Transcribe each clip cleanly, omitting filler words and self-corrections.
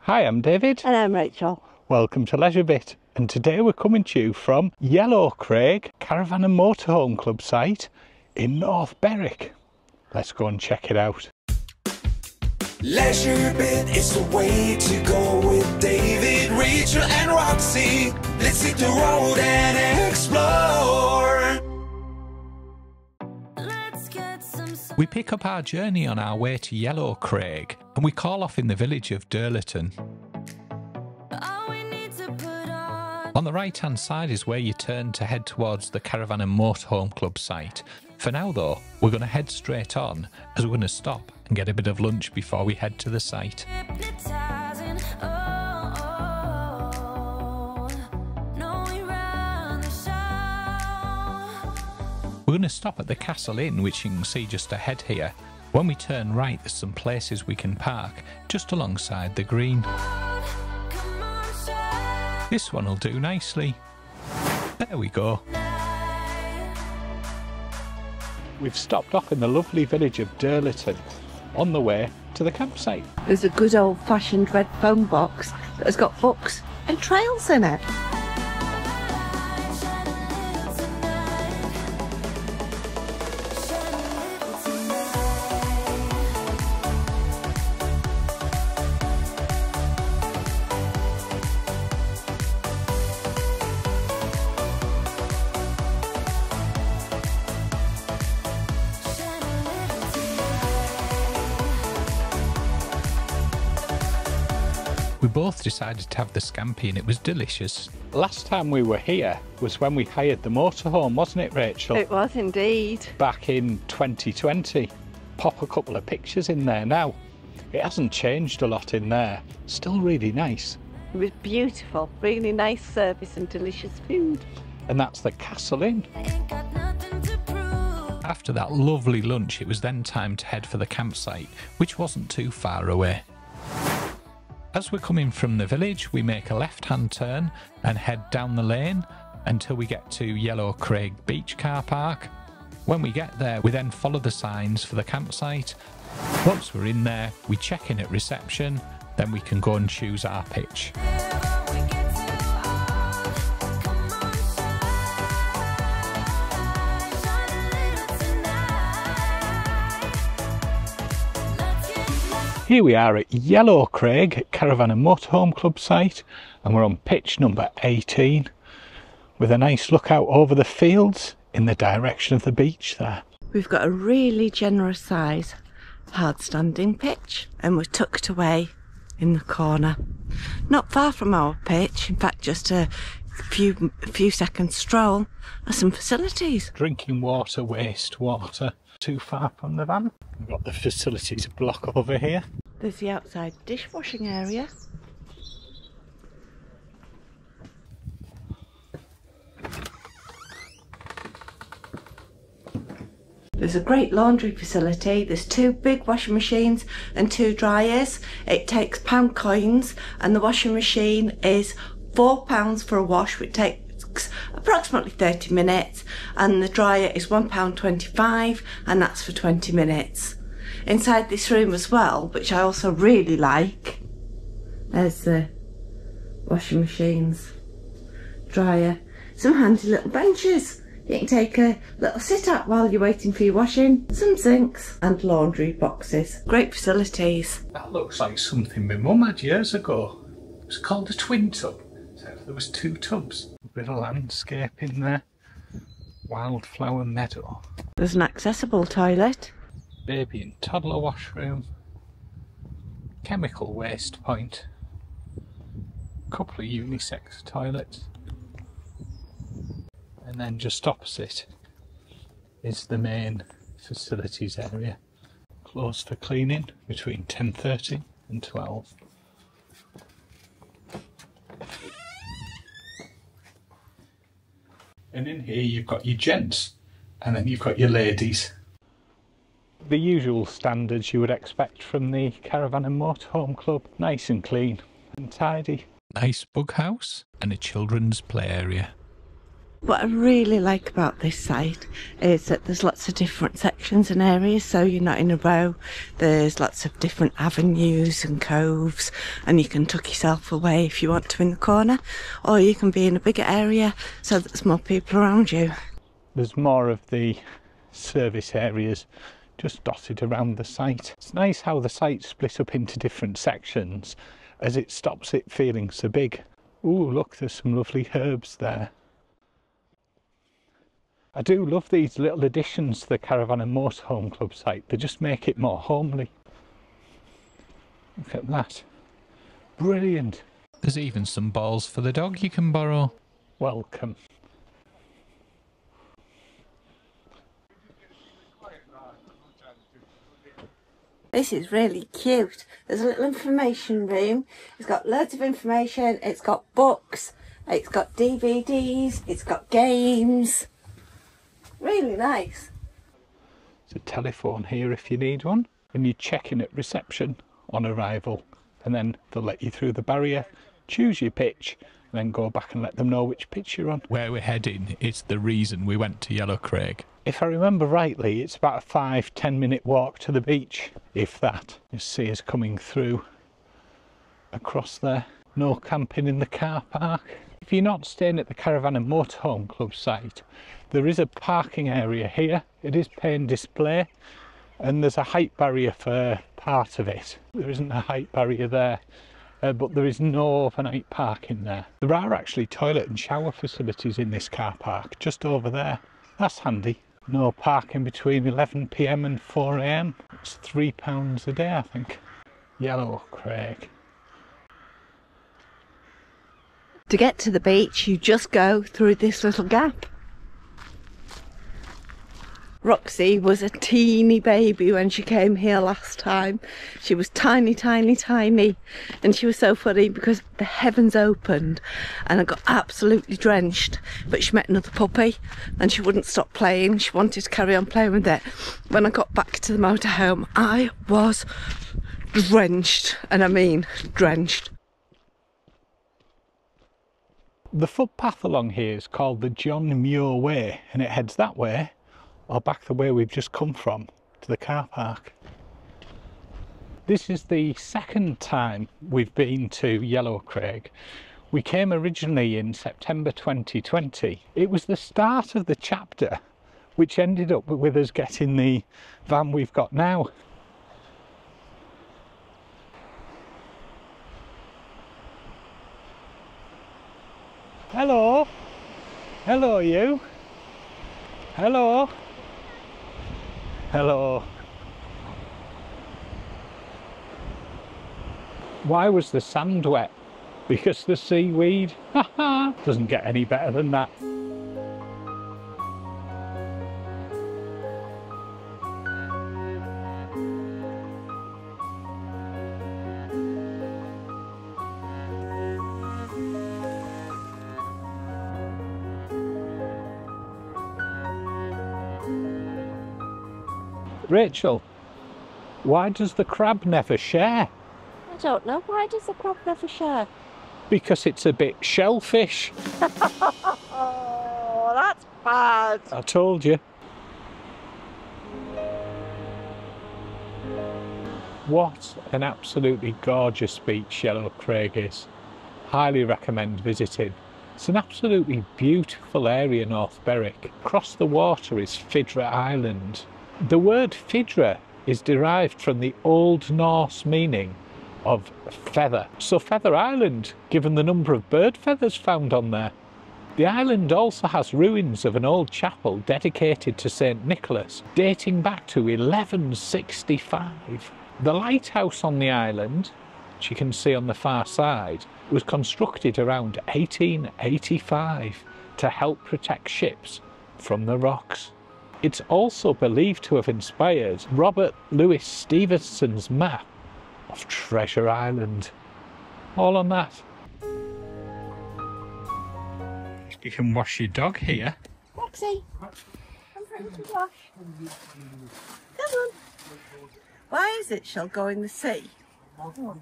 Hi, I'm David. And I'm Rachel. Welcome to LeisureBit, and today we're coming to you from Yellowcraig Caravan and Motorhome Club site in North Berwick. Let's go and check it out. LeisureBit is the way to go with David, Rachel and Roxy. Let's hit the road and explore. We pick up our journey on our way to Yellowcraig and we call off in the village of Dirleton. On the right hand side is where you turn to head towards the Caravan and Motorhome Club site. For now though, we're going to head straight on as we're going to stop and get a bit of lunch before we head to the site. We're going to stop at the Castle Inn, which you can see just ahead here. When we turn right, there's some places we can park just alongside the green. This one will do nicely. There we go. We've stopped off in the lovely village of Dirleton on the way to the campsite. There's a good old-fashioned red phone box that has got books and trails in it. We both decided to have the scampi and it was delicious. Last time we were here was when we hired the motorhome, wasn't it, Rachel? It was indeed. Back in 2020. Pop a couple of pictures in there now. It hasn't changed a lot in there. Still really nice. It was beautiful, really nice service and delicious food. And that's the Castle Inn. After that lovely lunch, it was then time to head for the campsite, which wasn't too far away. As we're coming from the village, we make a left-hand turn and head down the lane until we get to Yellowcraig Beach Car Park. When we get there, we then follow the signs for the campsite. Once we're in there, we check in at reception, then we can go and choose our pitch. Here we are at Yellowcraig Caravan and Motorhome Club site, and we're on pitch number 18 with a nice look out over the fields in the direction of the beach there. We've got a really generous size hard standing pitch and we're tucked away in the corner. Not far from our pitch, in fact just a few seconds stroll, are some facilities. Drinking water, wastewater, too far from the van. We've got the facilities block over here. There's the outside dishwashing area. There's a great laundry facility. There's 2 big washing machines and 2 dryers. It takes pound coins and the washing machine is £4 for a wash, which takes approximately 30 minutes, and the dryer is £1.25 and that's for 20 minutes. Inside this room as well, which I also really like, there's the washing machines, dryer, some handy little benches. You can take a little sit up while you're waiting for your washing, some sinks and laundry boxes. Great facilities. That looks like something my mum had years ago. It was called a twin tub. So there was 2 tubs. A bit of landscape in there. Wildflower meadow. There's an accessible toilet. Baby and toddler washroom. Chemical waste point. Couple of unisex toilets. And then just opposite is the main facilities area. Closed for cleaning between 10:30 and 12. And in here you've got your gents and then you've got your ladies. The usual standards you would expect from the Caravan and Motorhome Club. Nice and clean and tidy. Nice bug house and a children's play area. What I really like about this site is that there's lots of different sections and areas, so you're not in a row. There's lots of different avenues and coves, and you can tuck yourself away if you want to in the corner, or you can be in a bigger area so that there's more people around you. There's more of the service areas just dotted around the site. It's nice how the site's split up into different sections as it stops it feeling so big. Ooh, look, there's some lovely herbs there. I do love these little additions to the Caravan and Motorhome Club site. They just make it more homely. Look at that. Brilliant. There's even some balls for the dog you can borrow. Welcome. This is really cute. There's a little information room. It's got loads of information. It's got books. It's got DVDs. It's got games. Really nice. There's a telephone here if you need one. And you check in at reception on arrival. And then they'll let you through the barrier, choose your pitch, and then go back and let them know which pitch you're on. Where we're heading is the reason we went to Yellowcraig. If I remember rightly, it's about a 5-10 minute walk to the beach, if that. You see us coming through across there. No camping in the car park. If you're not staying at the Caravan and Motorhome Club site, there is a parking area here. It is pay and display, and there's a height barrier for part of it. There isn't a height barrier there, but there is no overnight parking there. There are actually toilet and shower facilities in this car park, just over there. That's handy. No parking between 11 PM and 4 AM. It's £3 a day, I think. Yellowcraig. To get to the beach, you just go through this little gap. Roxy was a teeny baby when she came here last time. She was tiny, tiny, tiny. And she was so funny because the heavens opened and I got absolutely drenched. But she met another puppy and she wouldn't stop playing. She wanted to carry on playing with it. When I got back to the motorhome, I was drenched. And I mean drenched. The footpath along here is called the John Muir Way, and it heads that way, or back the way we've just come from, to the car park. This is the second time we've been to Yellowcraig. We came originally in September 2020. It was the start of the chapter, which ended up with us getting the van we've got now. Hello. Hello, you. Hello. Hello. Why was the sand wet? Because the seaweed? Haha! Doesn't get any better than that. Rachel, why does the crab never share? I don't know. Why does the crab never share? Because it's a bit shellfish. Oh, that's bad. I told you. What an absolutely gorgeous beach Yellowcraig is. Highly recommend visiting. It's an absolutely beautiful area, North Berwick. Across the water is Fidra Island. The word Fidra is derived from the Old Norse meaning of feather. So Feather Island, given the number of bird feathers found on there. The island also has ruins of an old chapel dedicated to St. Nicholas, dating back to 1165. The lighthouse on the island, which you can see on the far side, was constructed around 1885 to help protect ships from the rocks. It's also believed to have inspired Robert Louis Stevenson's map of Treasure Island. All on that. You can wash your dog here. Roxy, I'm ready to wash. Come on. Why is it she'll go in the sea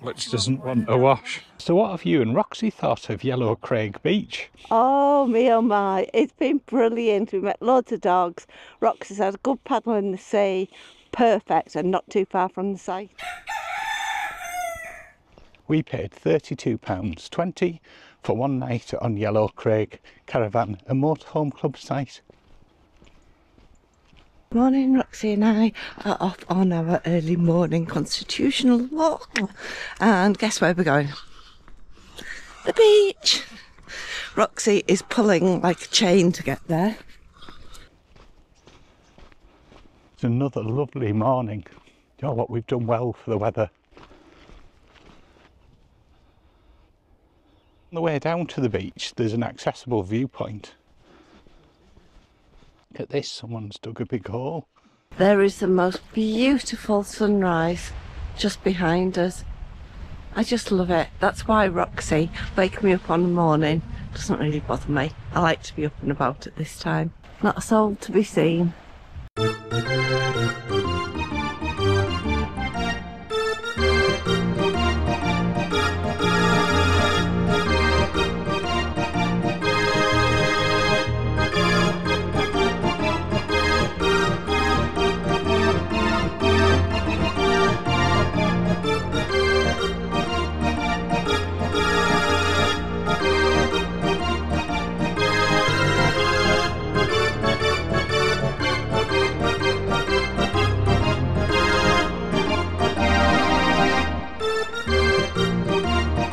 which doesn't want a wash. So what have you and Roxy thought of Yellowcraig Beach? Oh me, oh my, it's been brilliant. We met loads of dogs. Roxy's had a good paddle in the sea, perfect, and not too far from the site. We paid £32.20 for one night on Yellowcraig Caravan and Motorhome Club site. Morning, Roxy and I are off on our early morning constitutional walk. And guess where we're going? The beach! Roxy is pulling like a chain to get there. It's another lovely morning. You know what, we've done well for the weather. On the way down to the beach, there's an accessible viewpoint. Look at this, someone's dug a big hole. There is the most beautiful sunrise just behind us. I just love it. That's why Roxy waking me up on the morning doesn't really bother me. I like to be up and about at this time. Not a soul to be seen.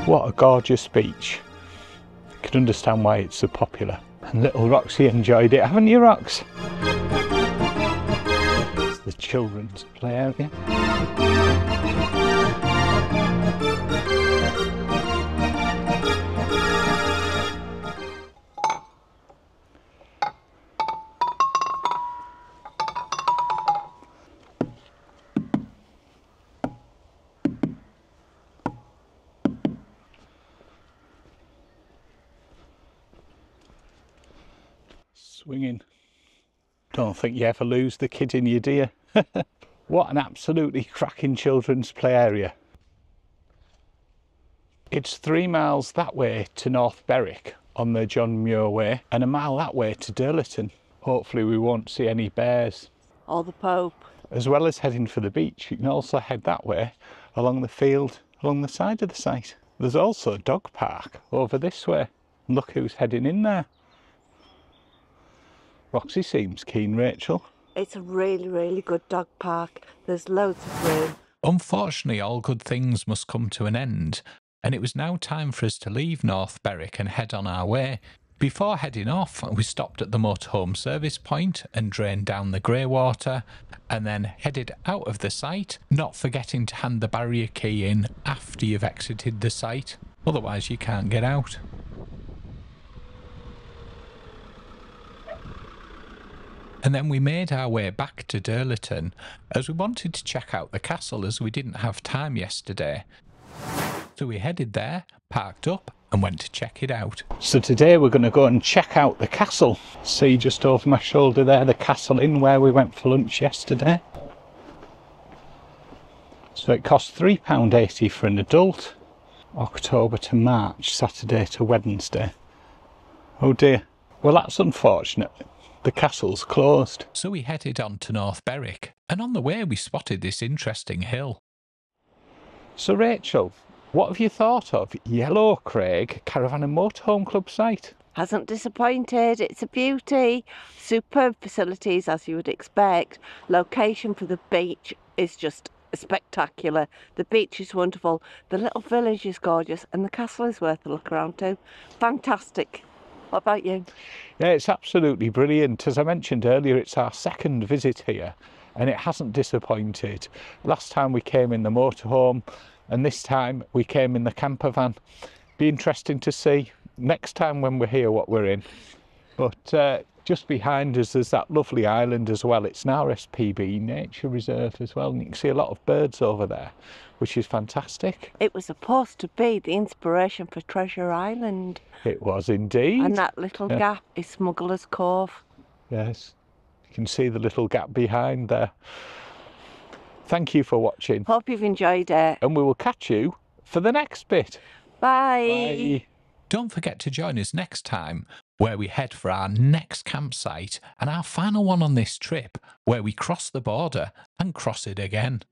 What a gorgeous beach. You can understand why it's so popular. And little Roxy enjoyed it, haven't you, Rox? It's the children's play area. Swinging. Don't think you ever lose the kid in you, do you? What an absolutely cracking children's play area. It's 3 miles that way to North Berwick on the John Muir Way and a mile that way to Dirleton. Hopefully we won't see any bears. Or the Pope. As well as heading for the beach, you can also head that way along the field, along the side of the site. There's also a dog park over this way. And look who's heading in there. Roxy seems keen, Rachel. It's a really, really good dog park. There's loads of room. Unfortunately, all good things must come to an end, and it was now time for us to leave North Berwick and head on our way. Before heading off, we stopped at the motorhome service point and drained down the grey water, and then headed out of the site, not forgetting to hand the barrier key in after you've exited the site, otherwise you can't get out. And then we made our way back to Dirleton as we wanted to check out the castle as we didn't have time yesterday. So we headed there, parked up and went to check it out. So today we're going to go and check out the castle. See just over my shoulder there, the Castle Inn where we went for lunch yesterday. So it cost £3.80 for an adult, October to March, Saturday to Wednesday. Oh dear, well that's unfortunate. The castle's closed. So we headed on to North Berwick, and on the way we spotted this interesting hill. So Rachel, what have you thought of Yellowcraig Caravan and Motorhome Club site? Hasn't disappointed. It's a beauty. Superb facilities as you would expect. Location for the beach is just spectacular. The beach is wonderful. The little village is gorgeous, and the castle is worth a look around too. Fantastic. What about you? Yeah, it's absolutely brilliant. As I mentioned earlier, it's our second visit here and it hasn't disappointed. Last time we came in the motorhome and this time we came in the campervan. Be interesting to see next time when we're here what we're in. But just behind us there's that lovely island as well. It's an RSPB nature reserve as well, and you can see a lot of birds over there, which is fantastic. It was supposed to be the inspiration for Treasure Island. It was indeed. And that little gap is Smuggler's Cove. Yes, you can see the little gap behind there. Thank you for watching. Hope you've enjoyed it. And we will catch you for the next bit. Bye. Bye. Don't forget to join us next time, where we head for our next campsite and our final one on this trip, where we cross the border and cross it again.